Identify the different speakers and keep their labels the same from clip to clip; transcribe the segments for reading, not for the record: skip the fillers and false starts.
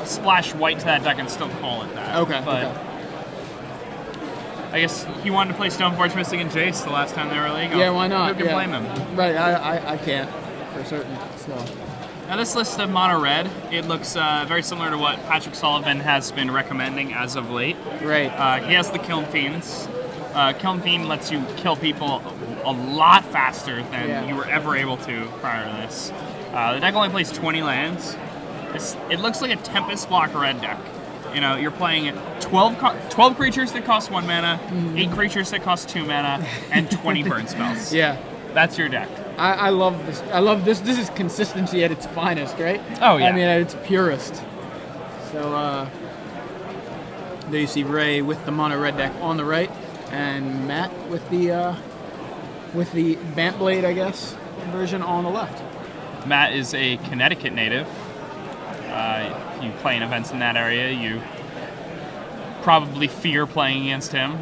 Speaker 1: splash white to that deck and still call it that.
Speaker 2: Okay.
Speaker 1: But
Speaker 2: okay.
Speaker 1: I guess he wanted to play Stoneforge Mystic and Jace the last time they were legal.
Speaker 2: Yeah, why not?
Speaker 1: Who can blame him?
Speaker 2: Right, I can't, for certain. So.
Speaker 1: Now this list of mono red, it looks very similar to what Patrick Sullivan has been recommending as of late.
Speaker 2: Right.
Speaker 1: He has the Kiln Fiends. Kiln Fiend lets you kill people a lot faster than you were ever able to prior to this. The deck only plays 20 lands. It looks like a Tempest block red deck. You know, you're playing 12 creatures that cost 1 mana, 8 creatures that cost 2 mana, and 20 burn spells.
Speaker 2: Yeah.
Speaker 1: That's your deck.
Speaker 2: I love this. I love this. This is consistency at its finest, right?
Speaker 1: Oh, yeah.
Speaker 2: I mean, at its purest. So, there you see Ray with the mono red deck on the right, and Matt with the Bant Blade, I guess, version on the left.
Speaker 1: Matt is a Connecticut native. If you play in events in that area, you probably fear playing against him.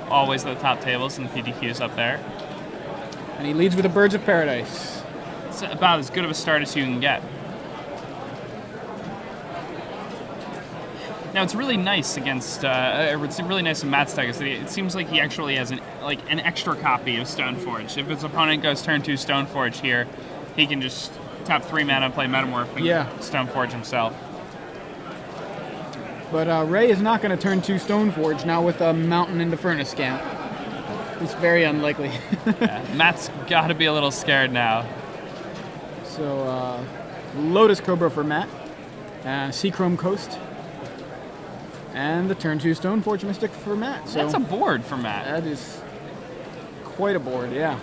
Speaker 1: Always at the top tables and the PDQs up there.
Speaker 2: And he leads with the Birds of Paradise.
Speaker 1: It's about as good of a start as you can get. Now it's really nice against, it's really nice in Matt's deck. It seems like he actually has an extra copy of Stoneforge. If his opponent goes turn 2 Stoneforge here, he can just tap 3 mana, play Metamorph, and Stoneforge himself.
Speaker 2: But Ray is not going to turn 2 Stoneforge now with a Mountain into Furnace Scamp. It's very unlikely.
Speaker 1: Yeah, Matt's got to be a little scared now.
Speaker 2: So, Lotus Cobra for Matt, Seachrome Coast, and the turn 2 Stoneforge Mystic for Matt. So
Speaker 1: that's a board for Matt.
Speaker 2: That is quite a board, yeah.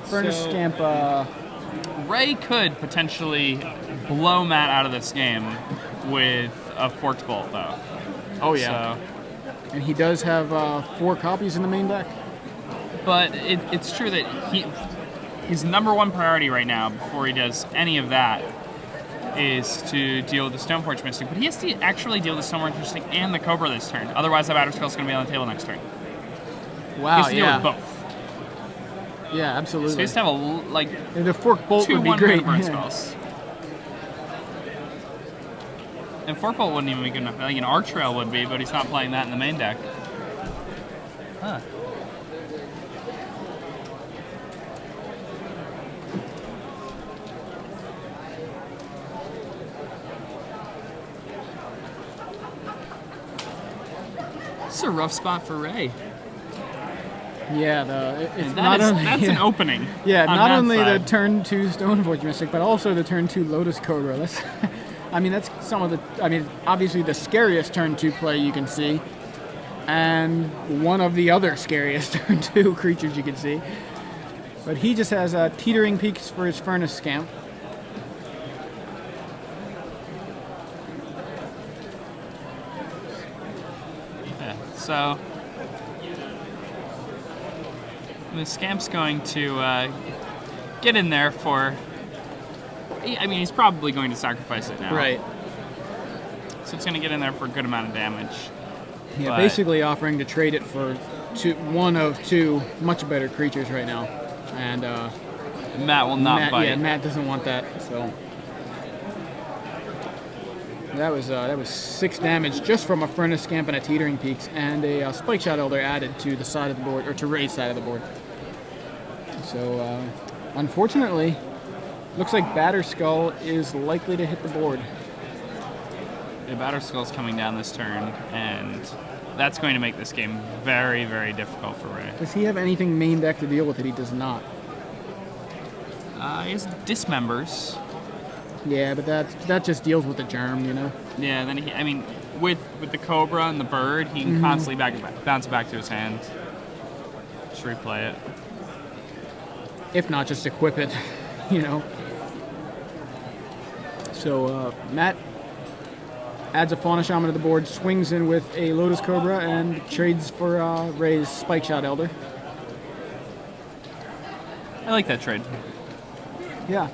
Speaker 2: Furnace Scamp.
Speaker 1: Ray could potentially blow Matt out of this game with a Forked Bolt, though.
Speaker 2: Oh, yeah.
Speaker 1: So,
Speaker 2: and he does have 4 copies in the main deck.
Speaker 1: But it's true that his number 1 priority right now, before he does any of that, is to deal with the Stoneforge Mystic. But he has to actually deal with the Stoneforge Mystic and the Cobra this turn. Otherwise, that Batterskull is going to be on the table next turn.
Speaker 2: Wow,
Speaker 1: he has to deal with both.
Speaker 2: Yeah, absolutely.
Speaker 1: So he has to have
Speaker 2: the Forked Bolt would be great.
Speaker 1: Burn spells. And Forked Bolt wouldn't even be good enough. Like an Arc Trail would be, but he's not playing that in the main deck. Huh. This is a rough spot for Ray.
Speaker 2: Yeah,
Speaker 1: that's an opening.
Speaker 2: Yeah, not only
Speaker 1: side.
Speaker 2: the turn 2 Stoneforge Mystic, but also the turn 2 Lotus Cobra. That's, I mean, that's some of the. I mean, obviously the scariest turn 2 play you can see, and one of the other scariest turn 2 creatures you can see. But he just has Teetering Peaks for his Furnace Scamp.
Speaker 1: Yeah, so the Scamp's going to get in there for... I mean, he's probably going to sacrifice it now.
Speaker 2: Right.
Speaker 1: So it's going to get in there for a good amount of damage.
Speaker 2: Yeah, basically offering to trade it for one of 2 much better creatures right now. And
Speaker 1: Matt will not bite.
Speaker 2: Yeah, Matt doesn't want that, so... That was 6 damage just from a Furnace Scamp and a Teetering Peaks, and a Spike Shot Elder added to the side of the board, or to Ray's side of the board. So, unfortunately, looks like Batterskull is likely to hit the board.
Speaker 1: The Batterskull's coming down this turn, and that's going to make this game very, very difficult for Ray.
Speaker 2: Does he have anything main deck to deal with it? He does not.
Speaker 1: He has Dismembers.
Speaker 2: Yeah, but that just deals with the germ, you know?
Speaker 1: Yeah, then I mean, with the Cobra and the Bird, he can constantly bounce it back to his hand. Just replay it.
Speaker 2: If not, just equip it, you know? So, Matt adds a Fauna Shaman to the board, swings in with a Lotus Cobra, and trades for Ray's Spike Shot Elder.
Speaker 1: I like that trade.
Speaker 2: Yeah.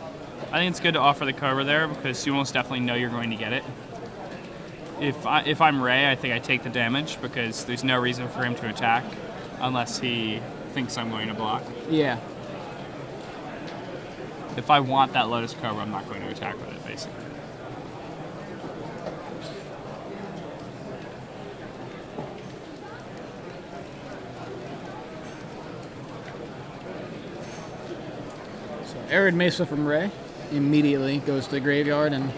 Speaker 1: I think it's good to offer the Cobra there because you almost definitely know you're going to get it. If I'm Ray, I think I take the damage because there's no reason for him to attack unless he thinks I'm going to block.
Speaker 2: Yeah.
Speaker 1: If I want that Lotus Cobra, I'm not going to attack with it, basically.
Speaker 2: So Arid Mesa from Ray immediately goes to the graveyard, and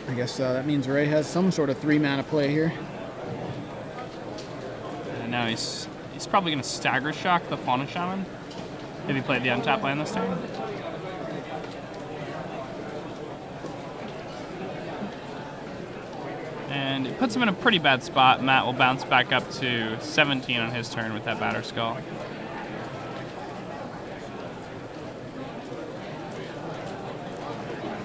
Speaker 2: I guess that means Ray has some sort of 3-mana play here.
Speaker 1: And now he's probably going to Stagger Shock the Fauna Shaman if he played the untap land this turn. And it puts him in a pretty bad spot. Matt will bounce back up to 17 on his turn with that Batter Skull.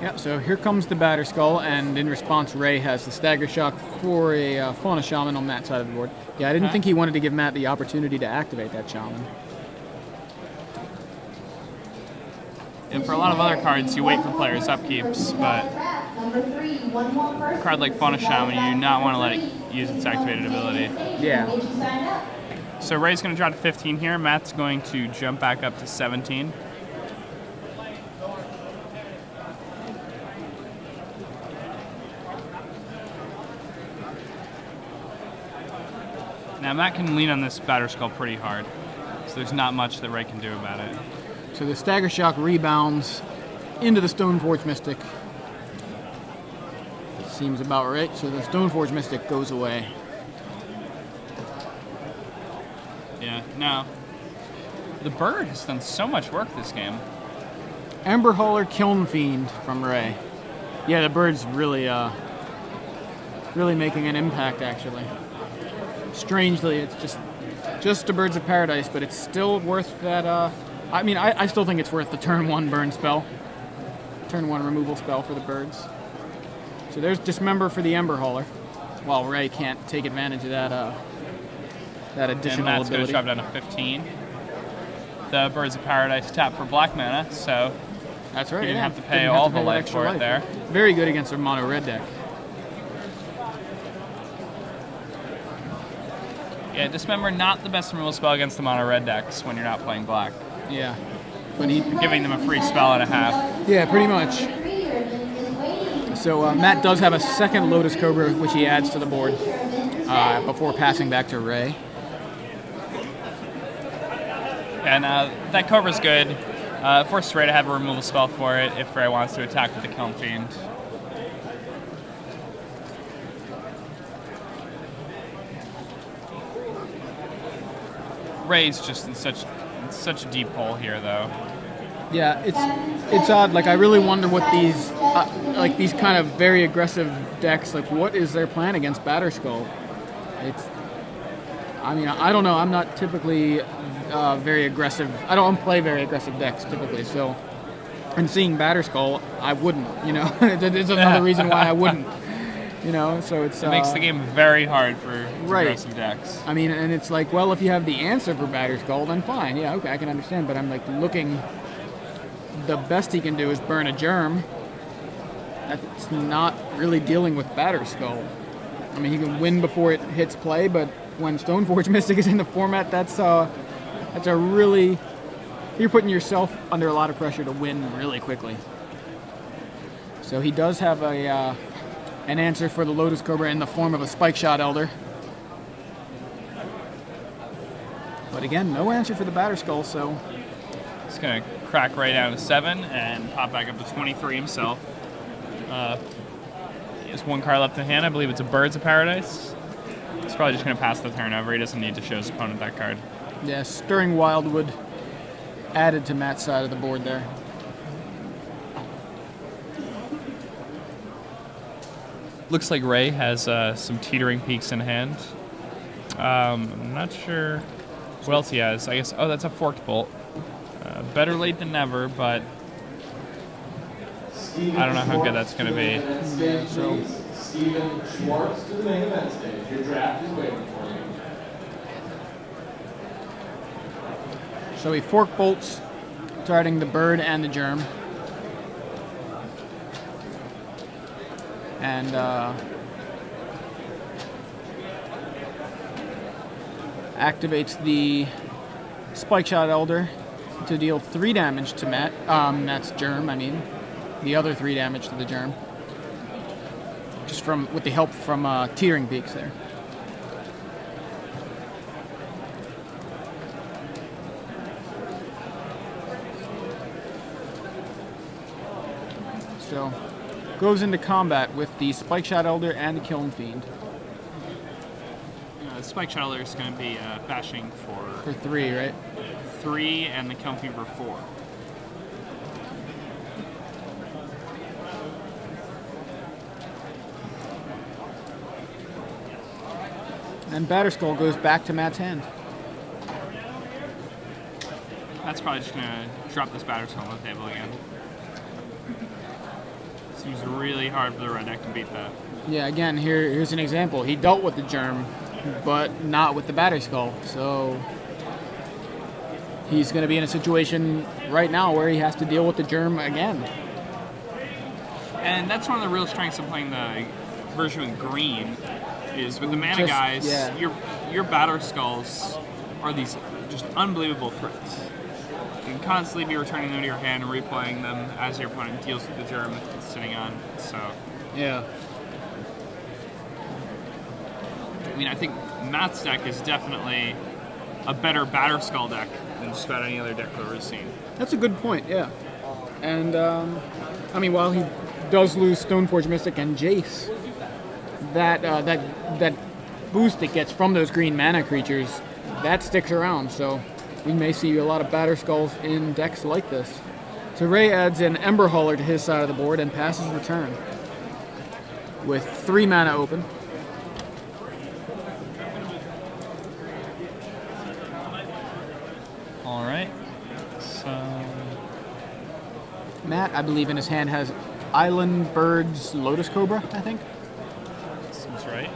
Speaker 2: Yeah, so here comes the Batter Skull, and in response, Ray has the Stagger Shock for a Fauna Shaman on Matt's side of the board. Yeah, I didn't think he wanted to give Matt the opportunity to activate that Shaman.
Speaker 1: And for a lot of other cards, you wait for players' upkeeps, but a card like Fauna Shaman, you do not want to let it use its activated ability.
Speaker 2: Yeah.
Speaker 1: So Ray's going to drop to 15 here. Matt's going to jump back up to 17. Now Matt can lean on this Batter Skull pretty hard, so there's not much that Ray can do about it.
Speaker 2: So the Stagger Shock rebounds into the Stoneforge Mystic. Seems about right. So the Stoneforge Mystic goes away.
Speaker 1: Yeah, now, the bird has done so much work this game.
Speaker 2: Ember Hauler Kiln Fiend from Ray. Yeah, the bird's really, really making an impact, actually. Strangely, it's just a Birds of Paradise, but it's still worth that, I mean, I still think it's worth the turn 1 burn spell. Turn 1 removal spell for the birds. So there's Dismember for the Ember Hauler, while Ray can't take advantage of that, that additional
Speaker 1: and Matt's
Speaker 2: ability.
Speaker 1: going to drop down to 15. The Birds of Paradise tap for black mana, so
Speaker 2: that's right.
Speaker 1: you didn't
Speaker 2: yeah.
Speaker 1: have to pay
Speaker 2: Didn't have
Speaker 1: all
Speaker 2: to
Speaker 1: the
Speaker 2: pay that
Speaker 1: life
Speaker 2: extra
Speaker 1: for it there.
Speaker 2: Very good against a mono red deck.
Speaker 1: Yeah, Dismember, not the best removal spell against the mono red decks when you're not playing black.
Speaker 2: Yeah. But he,
Speaker 1: Giving them a free spell and a half.
Speaker 2: yeah, pretty much. So Matt does have a second Lotus Cobra, which he adds to the board before passing back to Ray.
Speaker 1: And that Cobra's good. Forces Ray to have a removal spell for it if Ray wants to attack with the Kiln Fiend. Ray's just in such a deep hole here, though.
Speaker 2: Yeah, it's odd. Like, I really wonder what these like these kind of very aggressive decks. Like, what is their plan against Batter Skull? I mean, I don't know. I'm not typically very aggressive. I don't play very aggressive decks typically. So, and seeing Batter Skull, I wouldn't. You know, it's another reason why I wouldn't. You know, so it
Speaker 1: makes the game very hard for aggressive decks.
Speaker 2: I mean, and it's like, well, if you have the answer for Batter Skull, then fine. Yeah, okay, I can understand. But I'm like looking. The best he can do is burn a Germ. That's not really dealing with Batter Skull. I mean, he can win before it hits play, but when Stoneforge Mystic is in the format, that's a really, you're putting yourself under a lot of pressure to win really quickly. So he does have an answer for the Lotus Cobra in the form of a Spike Shot Elder. But again, no answer for the Batter Skull, so
Speaker 1: he's going to crack right down to 7 and pop back up to 23 himself. He has 1 card left in hand. I believe it's a Birds of Paradise. He's probably just going to pass the turn over. He doesn't need to show his opponent that card.
Speaker 2: Yeah, Stirring Wildwood added to Matt's side of the board there.
Speaker 1: Looks like Ray has some Teetering Peaks in hand. I'm not sure what else he has. I guess, oh, that's a Forked Bolt. Better late than never, but I don't know how good that's going to be.
Speaker 2: Yeah, so
Speaker 3: Steven Schwartz to the main event stage. Your draft is waiting for you.
Speaker 2: So he Fork Bolts, starting the Bird and the Germ. And activates the Spike Shot Elder to deal 3 damage to Matt. Matt's germ, I mean. The other 3 damage to the germ. Just with the help from Tearing Peaks there. So, goes into combat with the Spike Shot Elder and the Kiln Fiend.
Speaker 1: The Spike Shot Elder is going to be bashing
Speaker 2: For 3, right?
Speaker 1: 3, and the Kiln Fiend for 4.
Speaker 2: And Batterskull goes back to Matt's hand.
Speaker 1: That's probably just going to drop this Batterskull on the table again. Seems really hard for the red deck to beat that.
Speaker 2: Yeah, again, here's an example. He dealt with the germ, but not with the Batterskull. So he's going to be in a situation right now where he has to deal with the germ again.
Speaker 1: And that's one of the real strengths of playing the version with green, is with the mana guys, your Batterskulls are these just unbelievable threats. You can constantly be returning them to your hand and replaying them as your opponent deals with the germ that it's sitting on. So
Speaker 2: yeah.
Speaker 1: I mean, I think Matt's deck is definitely a better Batterskull deck than just about any other deck we've ever seen.
Speaker 2: That's a good point, yeah. And, I mean, while he does lose Stoneforge Mystic and Jace, that boost it gets from those green mana creatures, that sticks around, so we may see a lot of Batterskulls in decks like this. So Ray adds an Ember Hauler to his side of the board and passes return with 3 mana open.
Speaker 1: All right. So
Speaker 2: Matt, I believe in his hand, has Island Bird's Lotus Cobra, I think.
Speaker 1: seems right.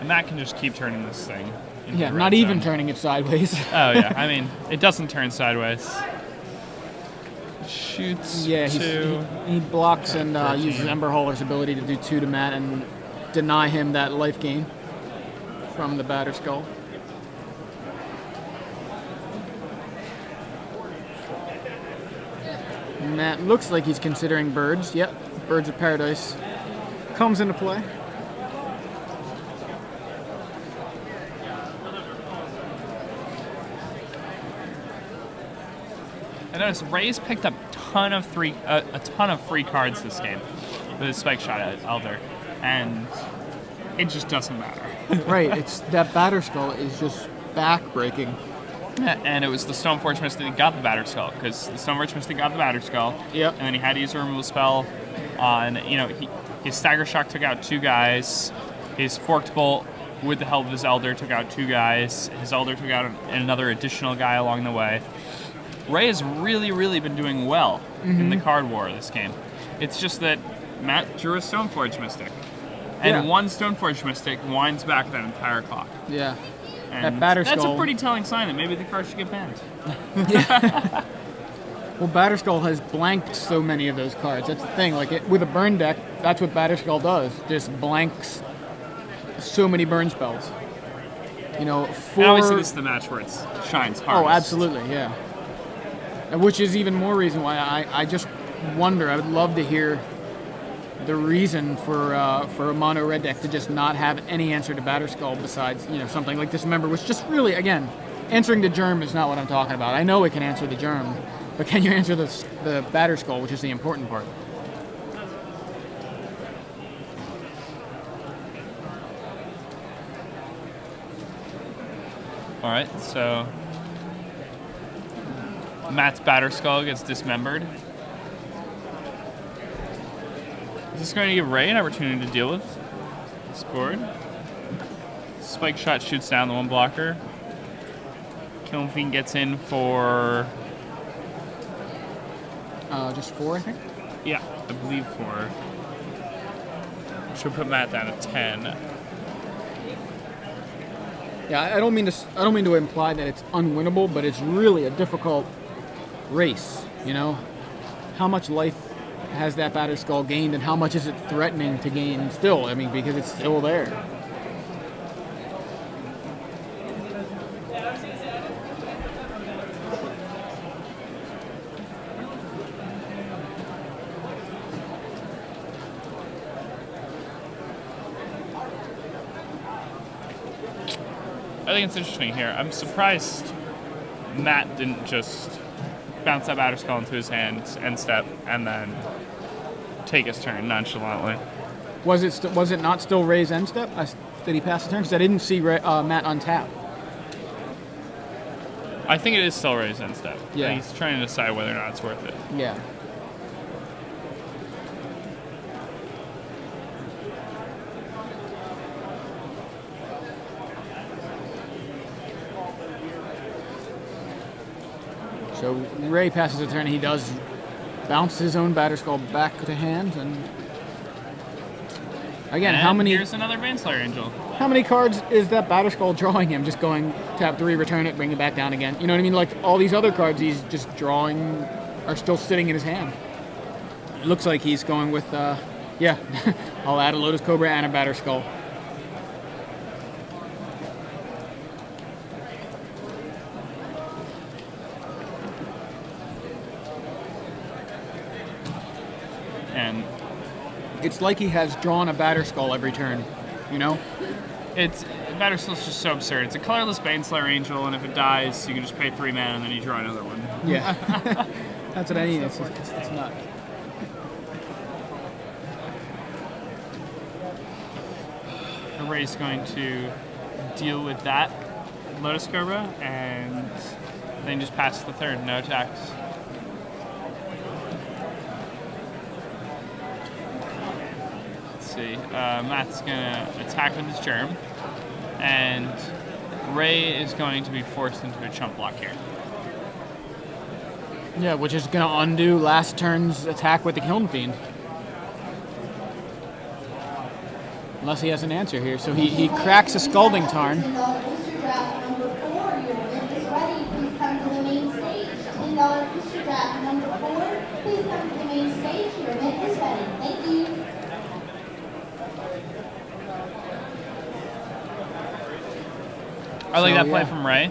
Speaker 1: And Matt can just keep turning this thing.
Speaker 2: Yeah, not even turning it sideways.
Speaker 1: Oh yeah, I mean, it doesn't turn sideways. Shoots.
Speaker 2: Yeah,
Speaker 1: 2.
Speaker 2: he blocks and
Speaker 1: 13.
Speaker 2: uses Ember Hauler's ability to do 2 to Matt and deny him that life gain from the Batterskull. Matt looks like he's considering Birds. Yep, Birds of Paradise comes into play.
Speaker 1: I noticed Ray's picked up a ton of free cards this game with his Spike Shot Elder, and it just doesn't matter.
Speaker 2: Right, it's that Batterskull is just back-breaking.
Speaker 1: Yeah, and it was the Stoneforge Mystic that got the Batterskull, because the Stoneforge Mystic got the Batterskull.
Speaker 2: Yep.
Speaker 1: And then he had to use a removal spell on, his Stagger Shock took out 2 guys. His Forked Bolt, with the help of his Elder, took out 2 guys. His Elder took out another additional guy along the way. Ray has really, really been doing well in the card war of this game. It's just that Matt drew a Stoneforge Mystic. And one Stoneforge Mystic winds back that entire clock.
Speaker 2: Yeah.
Speaker 1: And
Speaker 2: that Batterskull.
Speaker 1: That's a pretty telling sign that maybe the card should get banned.
Speaker 2: Well, Batterskull has blanked so many of those cards. That's the thing. With a burn deck, that's what Batterskull does. Just blanks so many burn spells.
Speaker 1: And obviously this is the match where it shines hardest.
Speaker 2: Oh, absolutely, yeah. Which is even more reason why I just wonder. I would love to hear the reason for a mono red deck to just not have any answer to Batterskull besides something like Dismember, which just really, again, answering the germ is not what I'm talking about. I know it can answer the germ, but can you answer the Batterskull, which is the important part?
Speaker 1: All right, so Matt's Batterskull gets dismembered. Is this going to give Ray an opportunity to deal with this board? Spike Shot shoots down the 1 blocker. Kiln Fiend gets in for...
Speaker 2: Just 4, I think?
Speaker 1: Yeah, I believe 4. Should put Matt down at 10.
Speaker 2: Yeah, I don't mean to imply that it's unwinnable, but it's really a difficult race, How much life has that Batterskull gained, and how much is it threatening to gain still? I mean, because it's still there.
Speaker 1: I think it's interesting here. I'm surprised Matt didn't just bounce that batter skull into his hand, end step, and then take his turn nonchalantly.
Speaker 2: Was it not still Ray's end step? Did he pass the turn? Because I didn't see Matt untap.
Speaker 1: I think it is still Ray's end step.
Speaker 2: Yeah.
Speaker 1: He's trying to decide whether or not it's worth it.
Speaker 2: Yeah. So Ray passes a turn. He does bounce his own batter skull back to hand, and again,
Speaker 1: and
Speaker 2: how many?
Speaker 1: Here's another Baneslayer Angel.
Speaker 2: How many cards is that batter skull drawing him? Just going tap 3, return it, bring it back down again. You know what I mean? Like all these other cards, he's just drawing are still sitting in his hand. It looks like he's going with, yeah. I'll add a Lotus Cobra and a batter skull.
Speaker 1: And
Speaker 2: it's like he has drawn a batter skull every turn, you know?
Speaker 1: Batter skull's just so absurd. It's a colorless Baneslayer Angel, and if it dies, you can just pay 3 mana and then you draw another one.
Speaker 2: Yeah. That's what I need. It's not.
Speaker 1: Ray's going to deal with that Lotus Cobra and then just pass the turn, no attacks. Matt's gonna attack with his germ, and Ray is going to be forced into a chump block here.
Speaker 2: Yeah, which is gonna undo last turn's attack with the Kiln Fiend. Unless he has an answer here. So he cracks a Scalding Tarn.
Speaker 1: I like that play from Ray.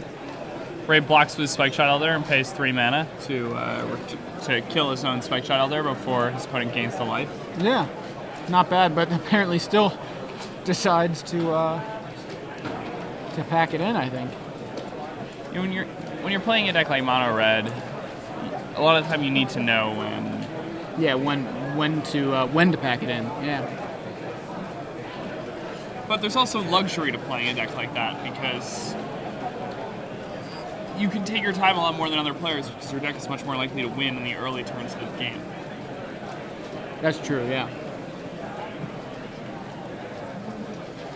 Speaker 1: Ray blocks with Spike Shot Elder and pays 3 mana to kill his own Spike Shot Elder before his opponent gains the life.
Speaker 2: Yeah, not bad, but apparently still decides to pack it in, I think.
Speaker 1: You know, when you're playing a deck like Mono Red, a lot of the time you need to know when.
Speaker 2: Yeah, when to pack it in. Yeah.
Speaker 1: But there's also luxury to playing a deck like that because you can take your time a lot more than other players because your deck is much more likely to win in the early turns of the game.
Speaker 2: That's true, yeah.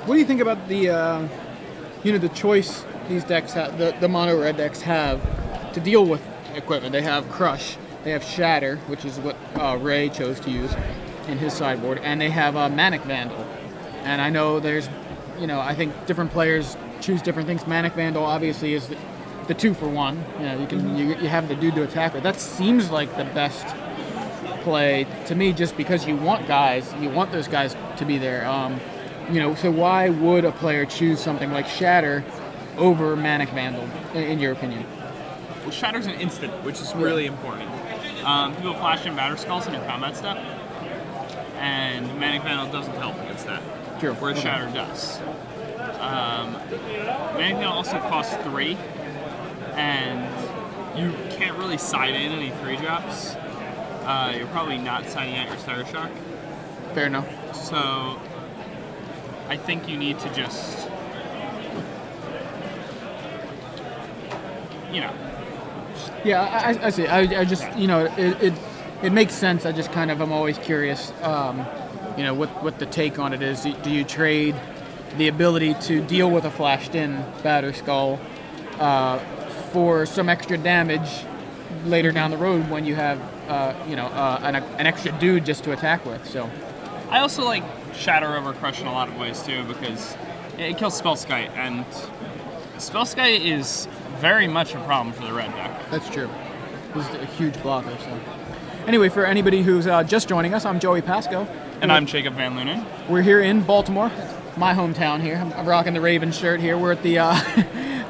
Speaker 2: What do you think about the, the choice these decks have, the mono red decks have to deal with equipment? They have Crush, they have Shatter, which is what Ray chose to use in his sideboard, and they have Manic Vandal. And I know there's, I think different players choose different things. Manic Vandal obviously is the 2-for-1. You have the dude to attack with. That seems like the best play to me, just because you want those guys to be there. So why would a player choose something like Shatter over Manic Vandal, in your opinion?
Speaker 1: Well, Shatter's an instant, which is really important. People flash in Batter Skulls in your combat step, and Manic Vandal doesn't help against that.
Speaker 2: True.
Speaker 1: Whereas Shatter does. Manic Vandal also costs 3, and you can't really side in any 3-drops. You're probably not siding out your Starter Shock.
Speaker 2: Fair enough.
Speaker 1: So I think you need to just,
Speaker 2: Yeah, I see. I just, it makes sense. I just kind of, I'm always curious, what the take on it is. Do you trade the ability to deal with a flashed-in Batter Skull for some extra damage later down the road when you have, an extra dude just to attack with? So
Speaker 1: I also like Shatter over Crush in a lot of ways too, because it kills Spellskite, and Spellskite is very much a problem for the red deck.
Speaker 2: That's true. This is a huge blocker. So anyway, for anybody who's just joining us, I'm Joey Pasco.
Speaker 1: And I'm Jacob Van Lunen.
Speaker 2: We're here in Baltimore, my hometown here. I'm rocking the Ravens shirt here. We're at the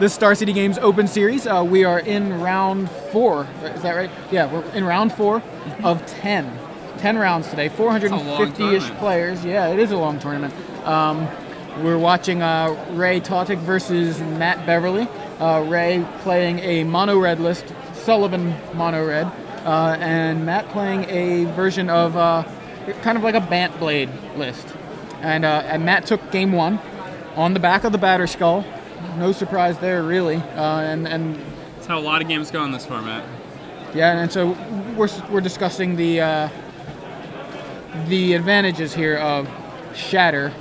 Speaker 2: the Star City Games Open Series. We are in round 4. Is that right? Yeah, we're in round 4 of 10. 10 rounds today, 450-ish players. Yeah, it is a long tournament. We're watching Ray Tautic versus Matt Beverly. Ray playing a mono red list, Sullivan mono red, and Matt playing a version of kind of like a Bant Blade list. And Matt took game 1 on the back of the batter skull. No surprise there, really. And
Speaker 1: that's how a lot of games go in this format.
Speaker 2: Yeah, and so we're discussing the advantages here of Shatter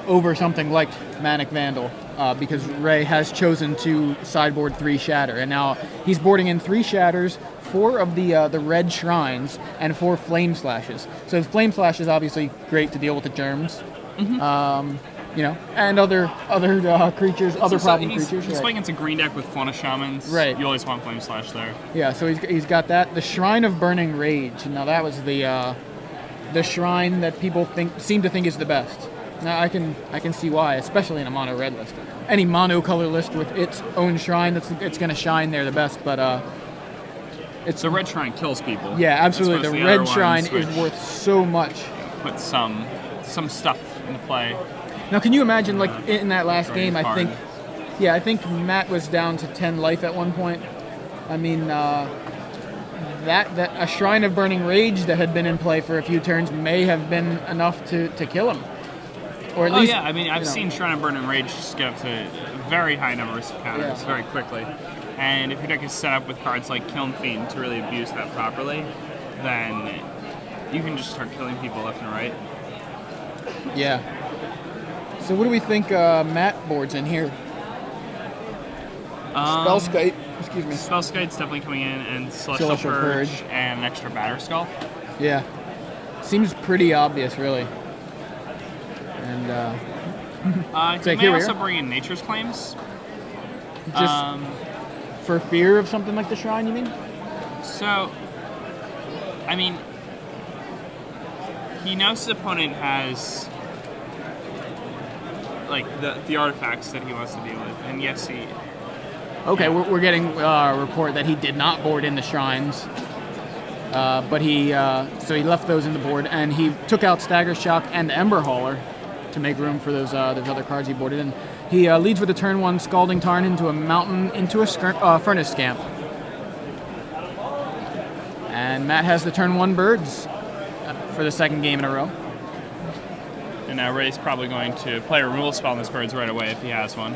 Speaker 2: over something like Manic Vandal, because Ray has chosen to sideboard 3 Shatter, and now he's boarding in 3 Shatters, 4 of the red shrines, and 4 Flame Slashes. So Flame Slash is obviously great to deal with the germs, and other creatures, other problem creatures.
Speaker 1: He's playing against a green deck with Fauna Shamans.
Speaker 2: Right.
Speaker 1: You always want Flame Slash there.
Speaker 2: Yeah, so he's got that. The Shrine of Burning Rage. Now that was the shrine that people seem to think is the best. Now I can see why, especially in a mono red list. Any mono color list with its own shrine, it's going to shine there the best. But
Speaker 1: it's the red shrine kills people.
Speaker 2: Yeah, absolutely. The red shrine is worth so much.
Speaker 1: Put some stuff into play.
Speaker 2: Now, can you imagine, like in that last game? I think Matt was down to 10 life at one point. I mean, that a Shrine of Burning Rage that had been in play for a few turns may have been enough to kill him. Or at least,
Speaker 1: yeah, I mean, I've seen Shrine of Burning Rage just get up to very high numbers of counters very quickly. And if your deck is set up with cards like Kiln Fiend to really abuse that properly, then you can just start killing people left and right.
Speaker 2: Yeah. So what do we think Matt boards in here? Spellskite, excuse me.
Speaker 1: Spellskite's definitely coming in, and Celestial Purge and an extra Batter Skull.
Speaker 2: Yeah. Seems pretty obvious, really. And
Speaker 1: he may also bring in Nature's Claims.
Speaker 2: Just for fear of something like the Shrine, you mean?
Speaker 1: So, I mean, he knows his opponent has like the artifacts that he wants to deal with, and yes, he.
Speaker 2: Okay, we're getting a report that he did not board in the shrines, but he left those in the board, and he took out Stagger Shock and Ember Hauler to make room for those other cards he boarded, and he leads with a turn 1 Scalding Tarn into a Mountain into a Furnace Scamp, and Matt has the turn 1 Birds for the second game in a row.
Speaker 1: And now Ray's probably going to play a removal spell on this Birds right away if he has one.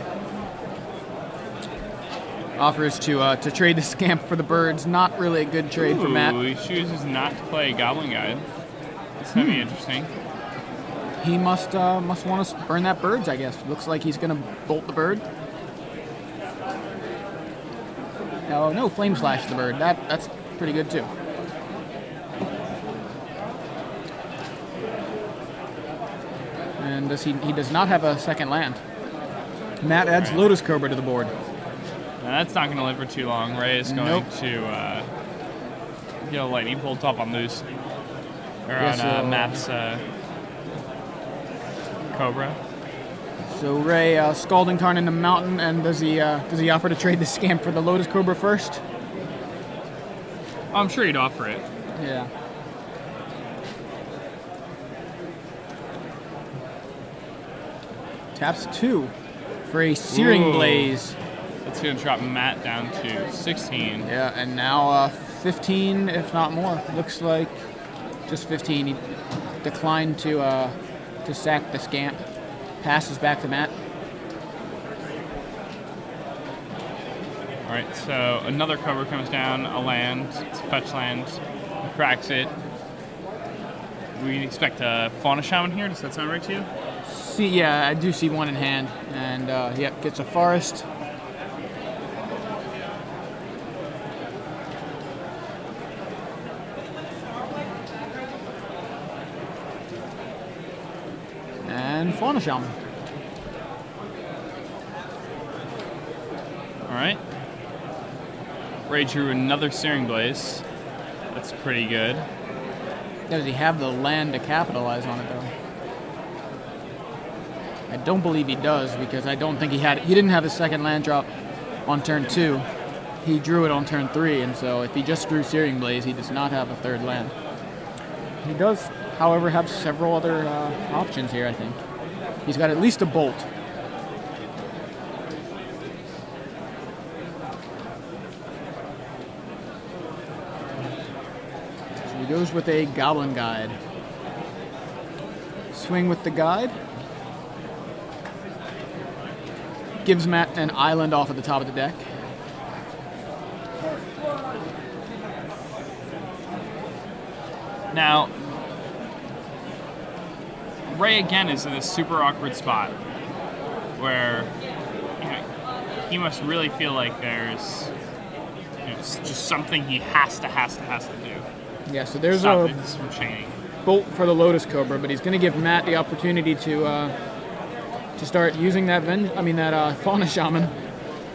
Speaker 2: Offers to trade the Scamp for the Birds. Not really a good trade for Matt.
Speaker 1: He chooses not to play Goblin Guide. This going to be interesting.
Speaker 2: He must want to burn that Birds, I guess. Looks like he's going to bolt the Bird. No, Flame Slash the Bird. That's pretty good too. And he does not have a second land. Matt adds Lotus Cobra to the board.
Speaker 1: Now that's not going to live for too long. Ray is going to get a Lightning Bolt up on loose. Or on Matt's Cobra.
Speaker 2: So Ray Scalding Tarn in the Mountain, and does he offer to trade the Scamp for the Lotus Cobra first?
Speaker 1: I'm sure he'd offer it.
Speaker 2: Yeah. Taps 2 for a Searing Blaze.
Speaker 1: That's going to drop Matt down to 16.
Speaker 2: Yeah, and now 15, if not more. Looks like just 15. He declined to sack the Scamp. Passes back to Matt.
Speaker 1: All right, so another Cobra comes down, a land, it's a fetch land, he cracks it. We expect a Fauna Shaman here. Does that sound right to you?
Speaker 2: Yeah, I do see one in hand, and gets a Forest. And Fauna Shaman.
Speaker 1: All right. Ray drew another Searing Blaze. That's pretty good.
Speaker 2: Does he have the land to capitalize on it, though? I don't believe he does, because I don't think he didn't have his second land drop on turn 2. He drew it on turn 3, and so if he just drew Searing Blaze, he does not have a third land. He does, however, have several other options here, I think. He's got at least a bolt. So he goes with a Goblin Guide. Swing with the Guide. Gives Matt an island off at the top of the deck.
Speaker 1: Now, Ray again is in a super awkward spot where he must really feel like there's just something he has to do.
Speaker 2: Yeah, so there's
Speaker 1: Stop
Speaker 2: a
Speaker 1: this from chaining.
Speaker 2: bolt for the Lotus Cobra, but he's going to give Matt the opportunity to start using that Fauna Shaman,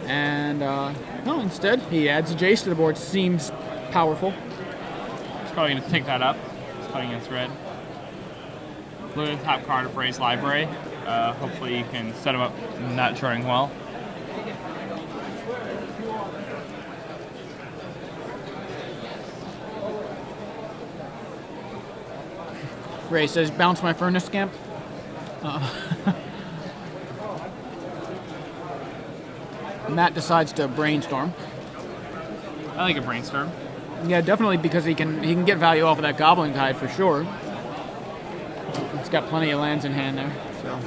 Speaker 2: and no, instead he adds a Jace to the board. Seems powerful.
Speaker 1: He's probably going to take that up. He's playing against red. Look at the top card of Ray's library. Hopefully you can set him up not drawing well.
Speaker 2: Ray says, bounce my Furnace Scamp. Matt decides to brainstorm.
Speaker 1: I like a brainstorm.
Speaker 2: Yeah, definitely, because he can get value off of that Goblin Guide for sure. He's got plenty of lands in hand there, so.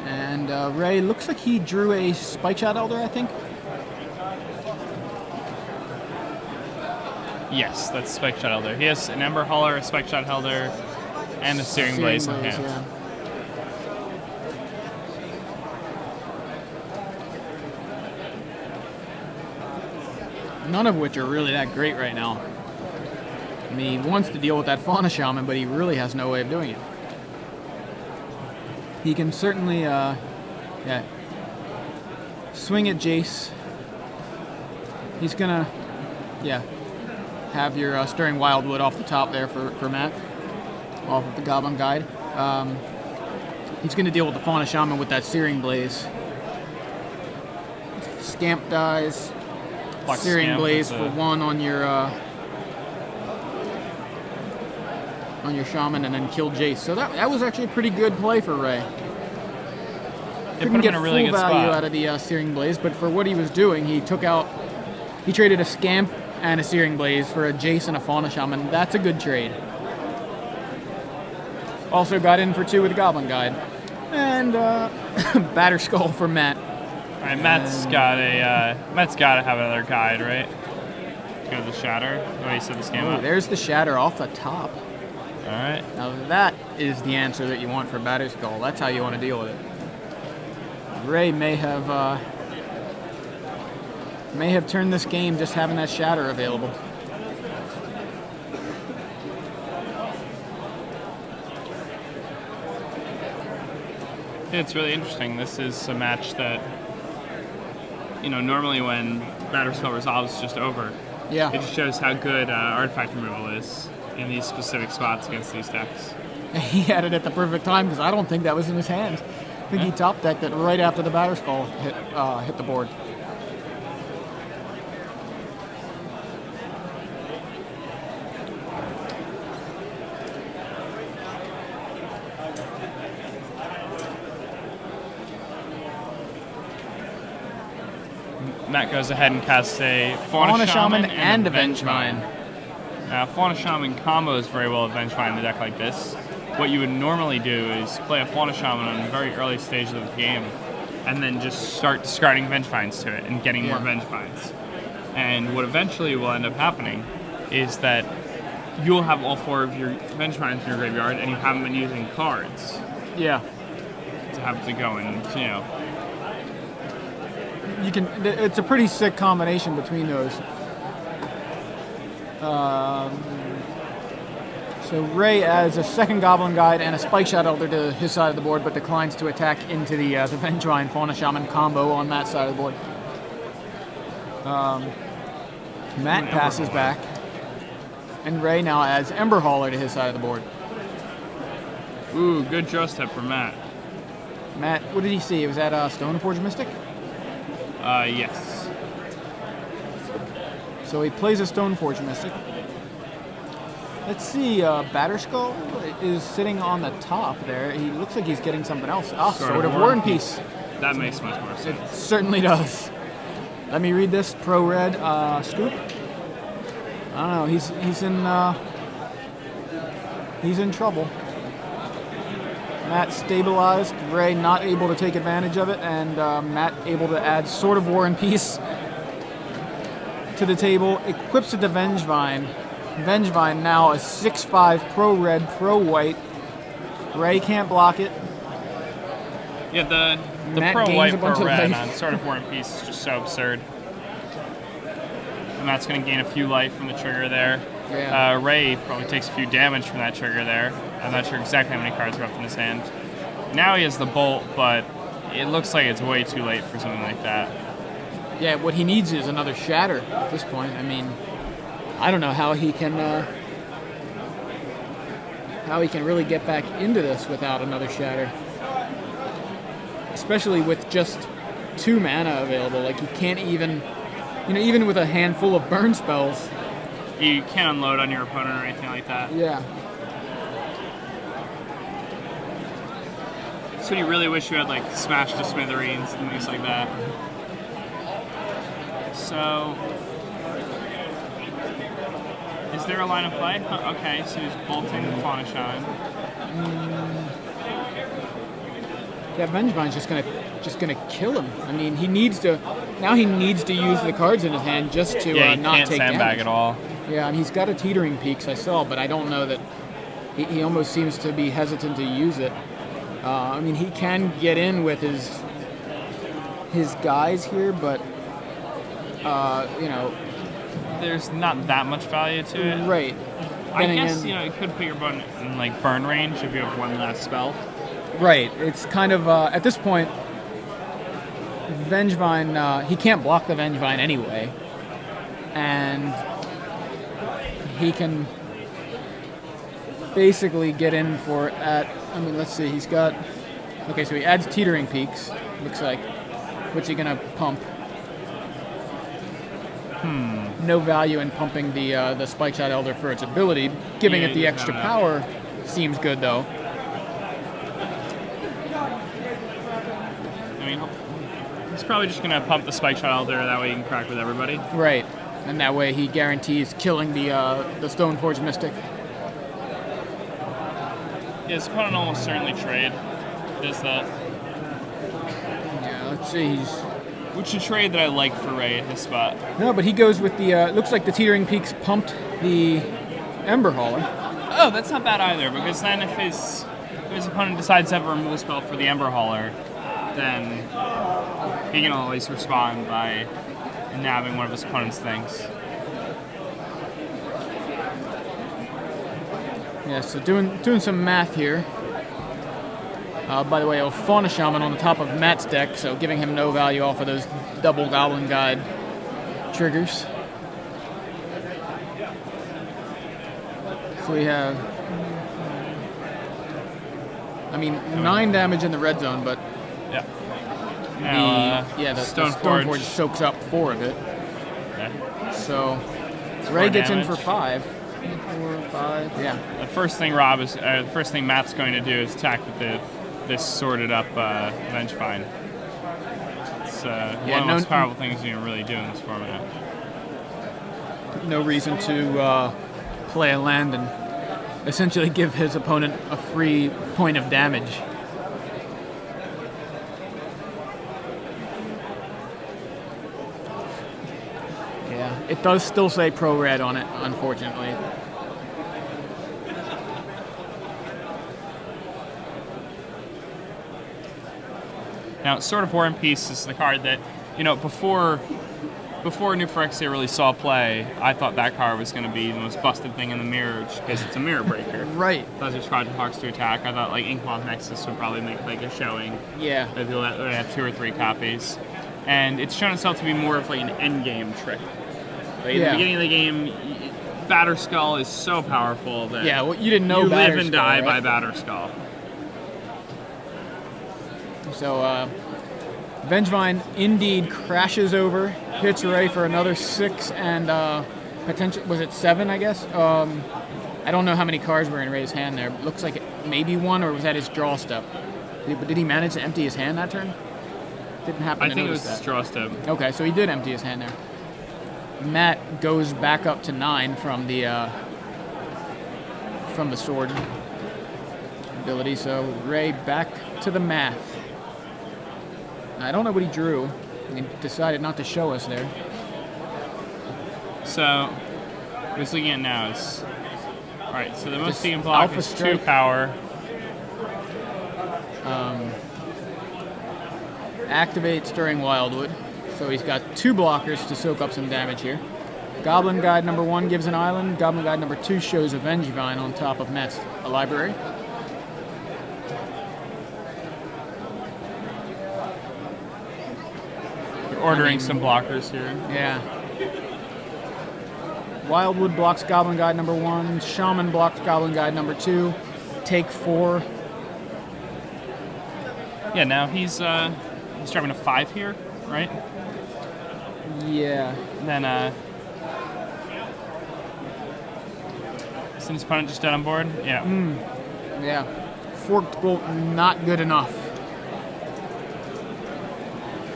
Speaker 2: And Ray looks like he drew a Spike Shot Elder, I think.
Speaker 1: Yes, that's Spike Shot Elder. He has an Ember Hauler, a Spike Shot Elder, and a Searing Blaze in hand.
Speaker 2: Yeah. None of which are really that great right now. I mean, he wants to deal with that Fauna Shaman, but he really has no way of doing it. He can certainly, swing at Jace. He's gonna, have your Stirring Wildwood off the top there for Matt, off of the Goblin Guide. He's gonna deal with the Fauna Shaman with that Searing Blaze. Scamp dies.
Speaker 1: Flex
Speaker 2: Searing
Speaker 1: Scamp
Speaker 2: Blaze
Speaker 1: is
Speaker 2: for one on your Shaman, and then kill Jace. So that was actually a pretty good play for Ray.
Speaker 1: They put him in a really
Speaker 2: full
Speaker 1: good
Speaker 2: value
Speaker 1: spot.
Speaker 2: out of the Searing Blaze, but for what he was doing, he traded a Scamp and a Searing Blaze for a Jace and a Fauna Shaman. That's a good trade. Also got in for 2 with the Goblin Guide. And Batter Skull for Matt.
Speaker 1: All right, Matt's got to have another guide, right? Go to the Shatter. The way you set this game up.
Speaker 2: There's the Shatter off the top.
Speaker 1: All right.
Speaker 2: Now that is the answer that you want for Batter Skull. That's how you want to deal with it. Ray may have turned this game just having that Shatter available.
Speaker 1: It's really interesting. This is a match that, normally when Batter Skull resolves, it's just over.
Speaker 2: Yeah.
Speaker 1: It just shows how good artifact removal is in these specific spots against these decks.
Speaker 2: He had it at the perfect time because I don't think that was in his hand. I think he top decked it right after the Batter Skull hit the board.
Speaker 1: Matt goes ahead and casts a
Speaker 2: Fauna Shaman and a Vengevine.
Speaker 1: Now, Fauna Shaman combos very well with Vengevine in a deck like this. What you would normally do is play a Fauna Shaman on a very early stage of the game, and then just start discarding Vengevines to it and getting more Vengevines. And what eventually will end up happening is that you'll have all 4 of your Vengevines in your graveyard, and you haven't been using cards.
Speaker 2: Yeah.
Speaker 1: To have to go and,
Speaker 2: It's a pretty sick combination between those. So Ray adds a second Goblin Guide and a Spike Shot Elder to his side of the board, but declines to attack into the Vengevine Fauna Shaman combo on Matt's side of the board. Matt passes back, and Ray now adds Ember Hauler to his side of the board.
Speaker 1: Ooh, good draw step for Matt.
Speaker 2: Matt, what did he see? Was that Stoneforge Mystic?
Speaker 1: Yes.
Speaker 2: So he plays a Stoneforge Mystic. Let's see, Batterskull is sitting on the top there. He looks like he's getting something else. Ah, Sword of War and Peace.
Speaker 1: That makes much more sense.
Speaker 2: It certainly does. Let me read this. Pro Red Scoop. I don't know. He's in trouble. Matt stabilized. Ray not able to take advantage of it, and Matt able to add Sword of War and Peace to the table. Equips it to Vengevine. Vengevine now a 6/5 Pro Red, Pro White. Ray can't block it.
Speaker 1: Yeah, the Pro White, Pro Red on Sword of War and Peace is just so absurd. And that's going to gain a few life from the trigger there.
Speaker 2: Yeah.
Speaker 1: Ray probably takes a few damage from that trigger there. I'm not sure exactly how many cards are left in his hand. Now he has the Bolt, but it looks like it's way too late for something like that.
Speaker 2: Yeah, what he needs is another Shatter at this point. I mean, I don't know how he can really get back into this without another Shatter. Especially with just 2 mana available. Like, he can't even, even with a handful of burn spells.
Speaker 1: You can't unload on your opponent or anything like that.
Speaker 2: Yeah.
Speaker 1: So you really wish you had, like, Smash to Smithereens and things like that. So, is there a line of play? Okay, so he's bolting the Fauna Shaman.
Speaker 2: Yeah, Vengevine's just gonna kill him. I mean, he needs to use the cards in his hand just to not take damage.
Speaker 1: He can't sandbag at all.
Speaker 2: Yeah, and he's got a Teetering Peaks, I saw, but I don't know that he almost seems to be hesitant to use it. I mean, he can get in with his guys here, but
Speaker 1: there's not that much value to it.
Speaker 2: Right.
Speaker 1: I guess you could put your opponent in like burn range if you have one last spell.
Speaker 2: Right. It's kind of at this point, Vengevine. He can't block the Vengevine anyway, and he can basically get in for I mean, let's see. He's got. Okay, so he adds Teetering Peaks. Looks like. What's he gonna pump? No value in pumping the Spike Shot Elder for its ability. Giving it the extra power seems good though.
Speaker 1: I mean, he's probably just gonna pump the Spike Shot Elder. That way he can crack with everybody.
Speaker 2: Right, and that way he guarantees killing the Stoneforge Mystic.
Speaker 1: Yeah, his opponent almost certainly trade. Does that?
Speaker 2: Yeah, let's see.
Speaker 1: Which is a trade that I like for Ray at this spot.
Speaker 2: No, but he goes with the. Looks like the Teetering Peaks pumped the Ember Hauler.
Speaker 1: Oh, that's not bad either. Because then if his opponent decides to have a removal spell for the Ember Hauler, then he can always respond by nabbing one of his opponent's things.
Speaker 2: Yeah, so doing some math here. By the way, a Fauna Shaman on the top of Matt's deck, so giving him no value off of those double Goblin Guide triggers. So we have, I mean, 9 damage in the red zone, but
Speaker 1: yeah. Now,
Speaker 2: the Stoneforge soaks up 4 of it.
Speaker 1: Yeah.
Speaker 2: So Ray gets in for 5. 4, 5. Yeah.
Speaker 1: The first thing Matt's going to do is attack with this sorted up Vengevine. It's one of the most powerful things you can really do in this format.
Speaker 2: No reason to play a land and essentially give his opponent a free point of damage. Yeah, it does still say Pro Red on it, unfortunately.
Speaker 1: Now, Sword of War and Peace is the card that, before New Phyrexia really saw play, I thought that card was going to be the most busted thing in the mirror because it's a mirror breaker.
Speaker 2: Right.
Speaker 1: Plus it's Project Hawks to attack. I thought like Inkmoth Nexus would probably make like a showing.
Speaker 2: Yeah.
Speaker 1: If you'll have 2 or 3 copies. And it's shown itself to be more of like an endgame trick. Like, at the beginning of the game, Batterskull is so powerful that
Speaker 2: you didn't know
Speaker 1: you live and die by Batterskull.
Speaker 2: So Vengevine indeed crashes over, hits Ray for another 6 and potential, was it 7, I guess? I don't know how many cards were in Ray's hand there. Looks like maybe 1, or was that his draw step? But did he manage to empty his hand that turn? Didn't happen to notice that.
Speaker 1: I think it was straw step.
Speaker 2: Okay, so he did empty his hand there. Matt goes back up to 9 from the sword ability, so Ray back to the math. I don't know what he drew. He decided not to show us there.
Speaker 1: So, what he's looking at now is... Alright, so the most he can block
Speaker 2: Alpha
Speaker 1: is
Speaker 2: Strike.
Speaker 1: 2 power.
Speaker 2: Activate Stirring Wildwood. So he's got 2 blockers to soak up some damage here. Goblin Guide number 1 gives an island. Goblin Guide number 2 shows a Vengevine on top of Matt's library.
Speaker 1: You're ordering some blockers here.
Speaker 2: Yeah. Wildwood blocks Goblin Guide number 1. Shaman blocks Goblin Guide number 2. Take 4.
Speaker 1: Yeah, now he's driving a 5 here, right?
Speaker 2: Yeah.
Speaker 1: And then, isn't his opponent just dead on board? Yeah.
Speaker 2: Yeah. Forked Bolt, not good enough.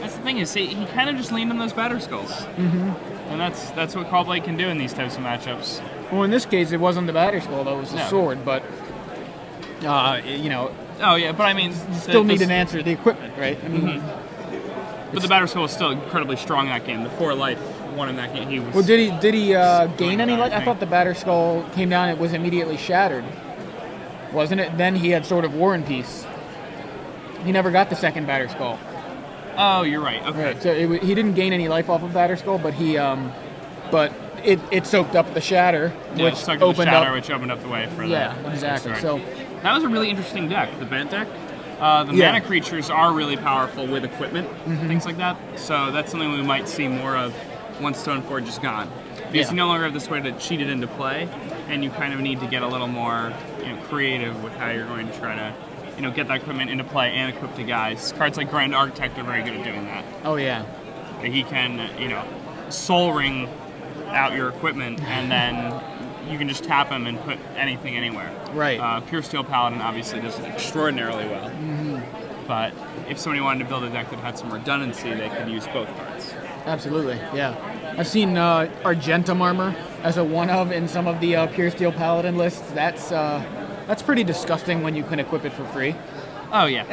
Speaker 1: That's the thing is, he kind of just leaned on those batter skulls. And that's what Callblade can do in these types of matchups.
Speaker 2: Well, in this case, it wasn't the batter skull, though. It was the sword, but, you know...
Speaker 1: Oh, yeah, but I mean...
Speaker 2: Still need an answer to the equipment, right? I mean...
Speaker 1: But the batter skull was still incredibly strong in that game. The 4 life won in that game. He was...
Speaker 2: Well, did he gain any life? I thought the batter skull came down and it was immediately shattered. Wasn't it? Then he had sort of War and Peace. He never got the second batter skull.
Speaker 1: Oh, you're right. Okay.
Speaker 2: Right. So he didn't gain any life off of batter skull, but he but it soaked up the shatter, which
Speaker 1: soaked up the
Speaker 2: opened
Speaker 1: shatter,
Speaker 2: up.
Speaker 1: which opened up the way for
Speaker 2: Yeah,
Speaker 1: the
Speaker 2: exactly.
Speaker 1: sword.
Speaker 2: So
Speaker 1: that was a really interesting deck, the Bent deck. The mana creatures are really powerful with equipment, things like that. So that's something we might see more of once Stoneforge is gone. Because you no longer have this way to cheat it into play, and you kind of need to get a little more creative with how you're going to try to get that equipment into play and equip the guys. Cards like Grand Architect are very good at doing that.
Speaker 2: Oh yeah.
Speaker 1: He can, Soul Ring out your equipment, and then you can just tap him and put anything anywhere.
Speaker 2: Right.
Speaker 1: Pure Steel Paladin obviously does it extraordinarily well. But if somebody wanted to build a deck that had some redundancy, they could use both cards.
Speaker 2: Absolutely, yeah. I've seen Argentum armor as a one-of in some of the Pure Steel Paladin lists. That's pretty disgusting when you can equip it for free.
Speaker 1: Oh, yeah.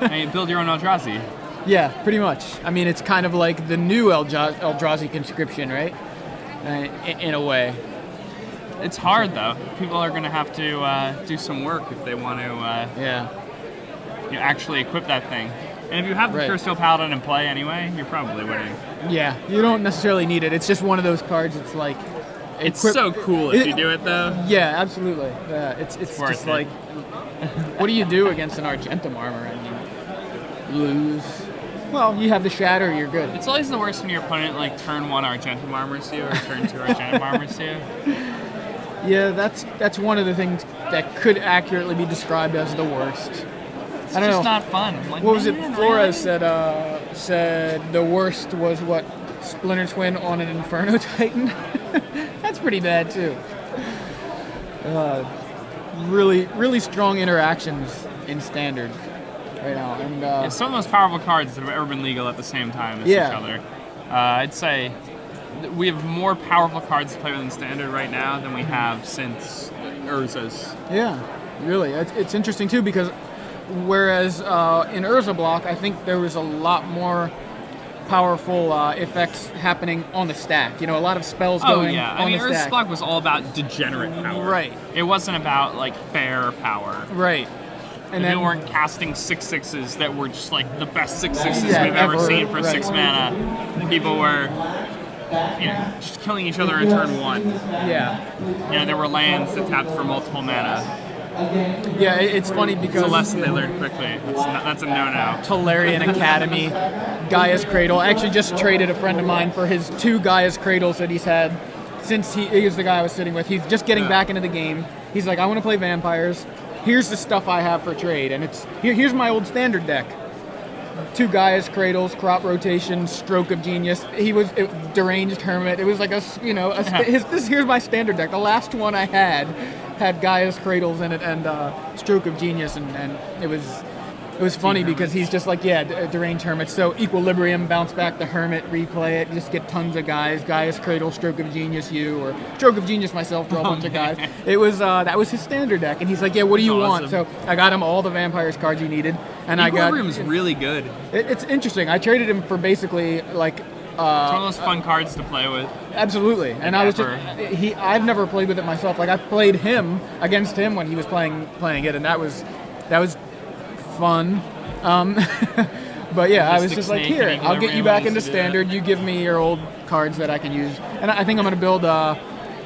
Speaker 1: I mean, build your own Eldrazi.
Speaker 2: Yeah, pretty much. I mean, it's kind of like the new Eldrazi conscription, right? In a way.
Speaker 1: It's hard, though. People are going to have to do some work if they want to actually equip that thing. And if you have the Pure Steel Paladin in play anyway, you're probably winning.
Speaker 2: Yeah, you don't necessarily need it. It's just one of those cards. It's like
Speaker 1: it's so cool if you do it, though.
Speaker 2: Yeah, absolutely. It's just like, what do you do against an Argentum armor? I mean, lose. Well, you have the shatter, you're good.
Speaker 1: It's always the worst when your opponent turn 1 Argentum armors you or turn 2 Argentum armors you.
Speaker 2: Yeah, that's one of the things that could accurately be described as the worst.
Speaker 1: It's just not fun.
Speaker 2: What was it? Flores said the worst was what? Splinter Twin on an Inferno Titan? That's pretty bad too. Really, really strong interactions in Standard right now. And
Speaker 1: some of the most powerful cards that have ever been legal at the same time as each other. I'd say we have more powerful cards to play with in Standard right now than we have since Urza's.
Speaker 2: Yeah, really. It's interesting too because whereas in Urza block, I think there was a lot more powerful effects happening on the stack. A lot of spells going on the stack.
Speaker 1: I mean, Urza's block was all about degenerate power.
Speaker 2: Right.
Speaker 1: It wasn't about, fair power.
Speaker 2: Right.
Speaker 1: And then we weren't casting 6/6s that were just, the best 6/6s we've ever seen for 6 mana. People were, just killing each other in turn 1.
Speaker 2: Yeah.
Speaker 1: There were lands that tapped for multiple mana.
Speaker 2: Yeah, it's funny because...
Speaker 1: It's a lesson they learned quickly. That's a no-no.
Speaker 2: Tolarian Academy, Gaia's Cradle. I actually just traded a friend of mine for his 2 Gaia's Cradles that he's had since he was the guy I was sitting with. He's just getting back into the game. He's like, I want to play vampires. Here's the stuff I have for trade. And here's my old Standard deck. 2 Gaia's Cradles, Crop Rotation, Stroke of Genius. He was Deranged Hermit. It was like here's my standard deck. The last one I had Gaia's Cradles in it and Stroke of Genius, and it was funny because he's just like, Deranged Hermit. So Equilibrium, bounce back the Hermit, replay it, just get tons of guys. Gaia's Cradle, Stroke of Genius you, or Stroke of Genius myself, draw a bunch of guys. It was that was his standard deck, and he's like, what do you want? So I got him all the Vampires cards he needed, and
Speaker 1: Equilibrium's really good.
Speaker 2: It's interesting. I traded him for basically like.
Speaker 1: It's one of those fun cards to play with.
Speaker 2: Absolutely, and I was I've never played with it myself. Like I played him against him when he was playing it, and that was fun. But yeah, I was just like, here, I'll get you back into standard. You give me your old cards that I can use, and I think I'm gonna build a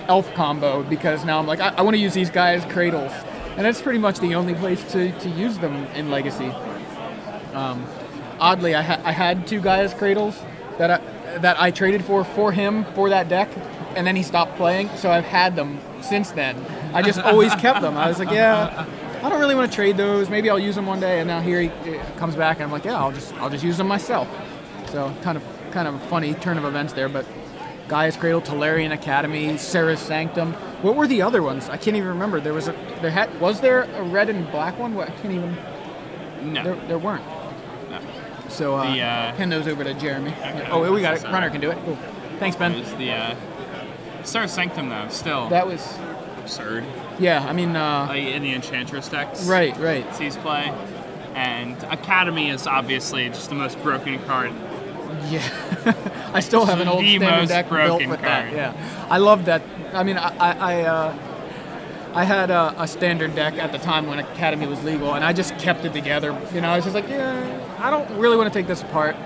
Speaker 2: elf combo because now I'm like, I want to use these guys' Cradles, and that's pretty much the only place to use them in Legacy. Oddly, I had 2 Gaia's Cradles that I traded for him for that deck, and then he stopped playing, so I've had them since then. I just always kept them. I was like, I don't really want to trade those. Maybe I'll use them one day, and now here he comes back, and I'm like, I'll just use them myself. So kind of a funny turn of events there, but Gaia's Cradle, Tolarian Academy, Sarah's Sanctum. What were the other ones? I can't even remember. Was there a red and black one? I can't even.
Speaker 1: No,
Speaker 2: there weren't.
Speaker 1: No.
Speaker 2: So hand those over to Jeremy. Okay, we got it. Runner can do it. Cool. Thanks, Ben.
Speaker 1: It was the Sarah's Sanctum though. Still.
Speaker 2: That was
Speaker 1: absurd.
Speaker 2: Yeah, I mean.
Speaker 1: Like in the Enchantress decks.
Speaker 2: Right.
Speaker 1: Sees play, and Academy is obviously just the most broken card.
Speaker 2: Yeah, I still have an old standard deck built with that. Yeah, I love that. I mean, I had a standard deck at the time when Academy was legal, and I just kept it together. I was just like, I don't really want to take this apart,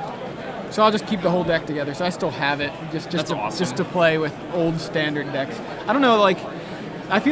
Speaker 2: so I'll just keep the whole deck together. So I still have it, just
Speaker 1: That's awesome.
Speaker 2: just to play with old standard decks. I don't know, like I feel.